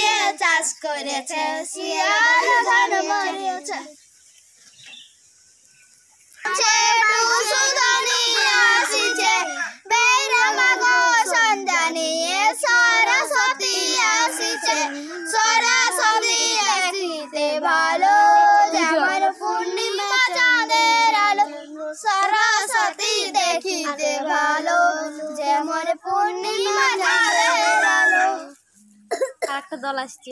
দিয়ে চাষ করেছে শিয়াল ধান মরিয়েছে আসিছে বেরামাগো সন্ধ্যা নিয়ে সরস্বতী আসিছে সরস্বতী দেখিতে ভালো যেমন পূর্ণিমা চাঁদের আলো সরস্বতী দেখিতে ভালো যেমন পূর্ণিমা চাঁদের আলো। আরেকটা দল আসছে।